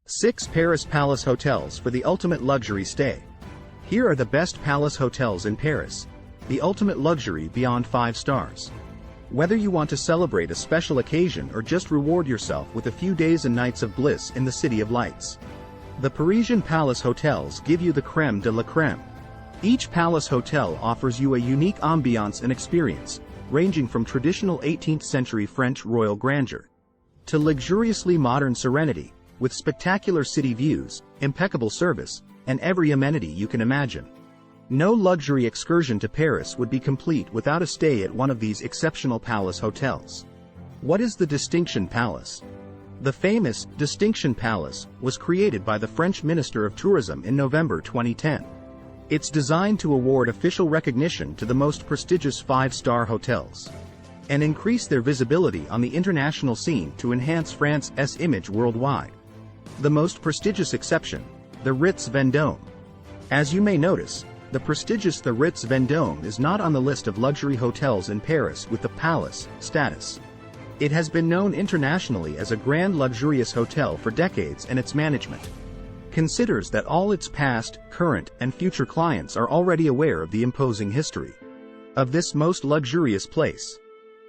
6 Paris Palace Hotels for the ultimate luxury stay. Here are the best palace hotels in Paris. The ultimate luxury beyond 5 stars. Whether you want to celebrate a special occasion or just reward yourself with a few days and nights of bliss in the City of Lights, the Parisian Palace Hotels give you the crème de la crème. Each palace hotel offers you a unique ambiance and experience, ranging from traditional 18th century French royal grandeur to luxuriously modern serenity, with spectacular city views, impeccable service, and every amenity you can imagine. No luxury excursion to Paris would be complete without a stay at one of these exceptional palace hotels. What is the Distinction Palace? The famous Distinction Palace was created by the French Minister of Tourism in November 2010. It's designed to award official recognition to the most prestigious 5-star hotels and increase their visibility on the international scene to enhance France's image worldwide. The most prestigious exception, the Ritz Vendôme. As you may notice, the prestigious The Ritz Vendôme is not on the list of luxury hotels in Paris with the palace status. It has been known internationally as a grand luxurious hotel for decades, and its management considers that all its past, current, and future clients are already aware of the imposing history of this most luxurious place.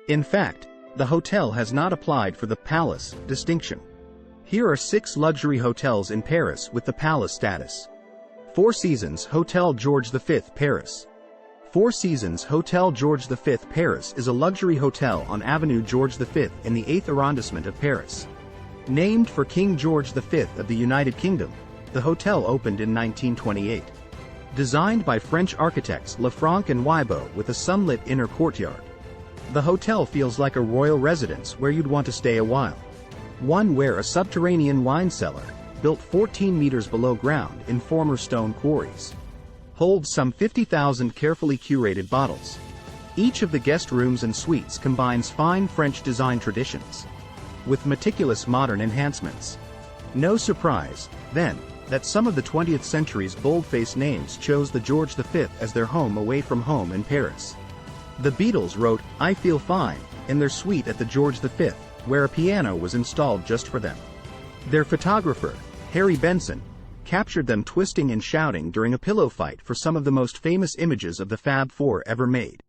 In fact, the hotel has not applied for the palace distinction. Here are 6 luxury hotels in Paris with the palace status. 4 Seasons Hotel George V Paris. 4 Seasons Hotel George V Paris is a luxury hotel on Avenue George V in the 8th arrondissement of Paris. Named for King George V of the United Kingdom, the hotel opened in 1928. Designed by French architects Lefranc and Weibo with a sunlit inner courtyard, the hotel feels like a royal residence where you'd want to stay a while. One where a subterranean wine cellar, built 14 meters below ground in former stone quarries, holds some 50,000 carefully curated bottles. Each of the guest rooms and suites combines fine French design traditions with meticulous modern enhancements. No surprise, then, that some of the 20th century's bold-faced names chose the George V as their home away from home in Paris. The Beatles wrote "I Feel Fine" in their suite at the George V, where a piano was installed just for them. Their photographer, Harry Benson, captured them twisting and shouting during a pillow fight for some of the most famous images of the Fab Four ever made.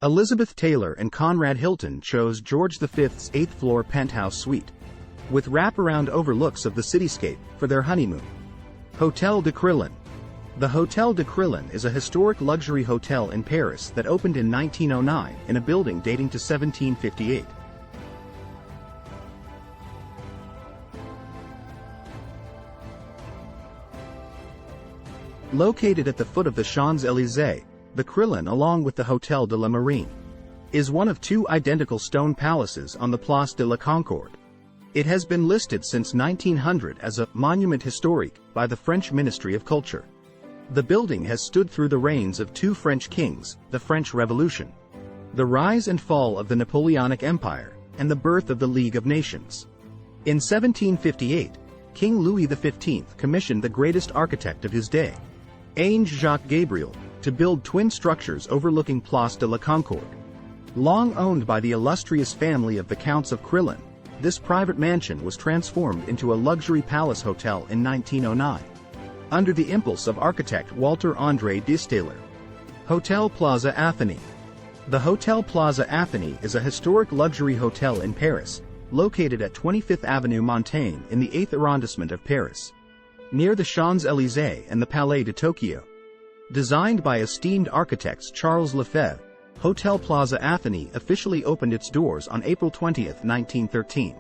Elizabeth Taylor and Conrad Hilton chose George V's 8th-floor penthouse suite, with wraparound overlooks of the cityscape, for their honeymoon. Hotel de Crillon. The Hotel de Crillon is a historic luxury hotel in Paris that opened in 1909 in a building dating to 1758. Located at the foot of the Champs-Élysées, the Crillon, along with the Hôtel de la Marine, is one of 2 identical stone palaces on the Place de la Concorde. It has been listed since 1900 as a monument historique by the French Ministry of Culture. The building has stood through the reigns of 2 French kings, the French Revolution, the rise and fall of the Napoleonic Empire, and the birth of the League of Nations. In 1758, King Louis XV commissioned the greatest architect of his day, Ange-Jacques Gabriel, to build twin structures overlooking Place de la Concorde. Long owned by the illustrious family of the Counts of Crillon, this private mansion was transformed into a luxury palace hotel in 1909, under the impulse of architect Walter-André Distailler. Hotel Plaza Athenee. The Hotel Plaza Athenee is a historic luxury hotel in Paris, located at 25th Avenue Montaigne in the 8th arrondissement of Paris, near the Champs-Élysées and the Palais de Tokyo. Designed by esteemed architects Charles Lefebvre, Hotel Plaza Athenee officially opened its doors on April 20, 1913.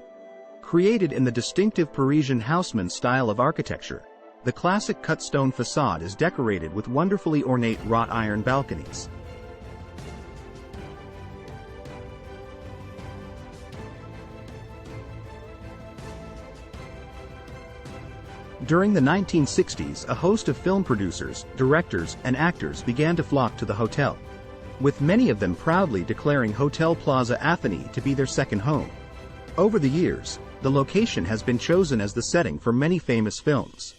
Created in the distinctive Parisian haussmann style of architecture, the classic cut-stone facade is decorated with wonderfully ornate wrought iron balconies. During the 1960s, a host of film producers, directors, and actors began to flock to the hotel, with many of them proudly declaring Hotel Plaza Athenee to be their second home. Over the years, the location has been chosen as the setting for many famous films.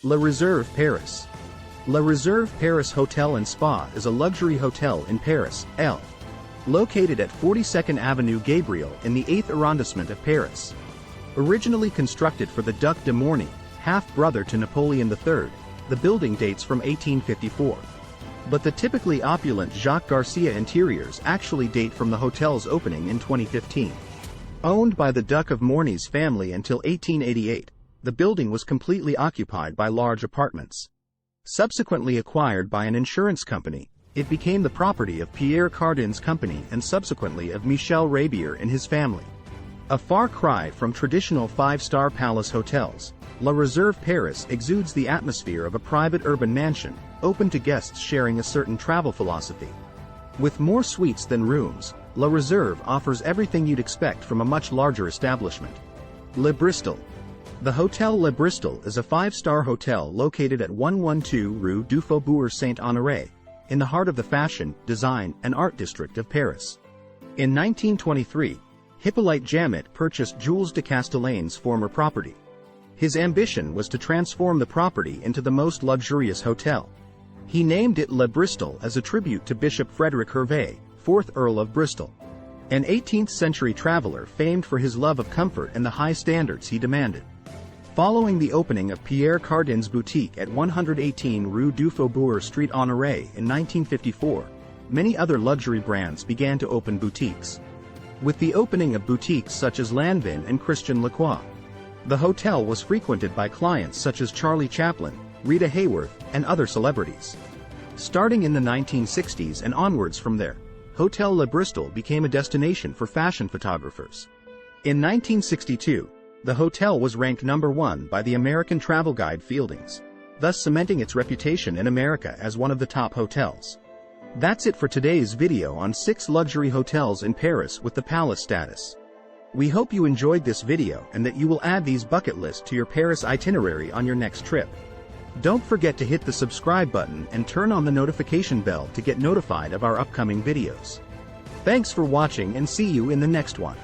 La Réserve Paris. La Réserve Paris Hotel and Spa is a luxury hotel in Paris, located at 42nd Avenue Gabriel in the 8th arrondissement of Paris. Originally constructed for the Duc de Morny, half-brother to Napoleon III, the building dates from 1854. But the typically opulent Jacques Garcia interiors actually date from the hotel's opening in 2015. Owned by the Duke of Morny's family until 1888, the building was completely occupied by large apartments. Subsequently acquired by an insurance company, it became the property of Pierre Cardin's company and subsequently of Michel Rabier and his family. A far cry from traditional five-star palace hotels, La Réserve Paris exudes the atmosphere of a private urban mansion, open to guests sharing a certain travel philosophy. With more suites than rooms, La Réserve offers everything you'd expect from a much larger establishment. Le Bristol. The Hotel Le Bristol is a five-star hotel located at 112 Rue du Faubourg Saint-Honoré, in the heart of the fashion, design, and art district of Paris. In 1923, Hippolyte Jamet purchased Jules de Castellan's former property. His ambition was to transform the property into the most luxurious hotel. He named it Le Bristol as a tribute to Bishop Frederick Hervé, 4th Earl of Bristol, an 18th-century traveler famed for his love of comfort and the high standards he demanded. Following the opening of Pierre Cardin's boutique at 118 Rue du Faubourg Saint-Honoré in 1954, many other luxury brands began to open boutiques. With the opening of boutiques such as Lanvin and Christian Lacroix, the hotel was frequented by clients such as Charlie Chaplin, Rita Hayworth, and other celebrities. Starting in the 1960s and onwards from there, Hotel Le Bristol became a destination for fashion photographers. In 1962, the hotel was ranked #1 by the American travel guide Fieldings, thus cementing its reputation in America as one of the top hotels. That's it for today's video on 6 luxury hotels in Paris with the palace status. We hope you enjoyed this video and that you will add these bucket lists to your Paris itinerary on your next trip. Don't forget to hit the subscribe button and turn on the notification bell to get notified of our upcoming videos. Thanks for watching and see you in the next one.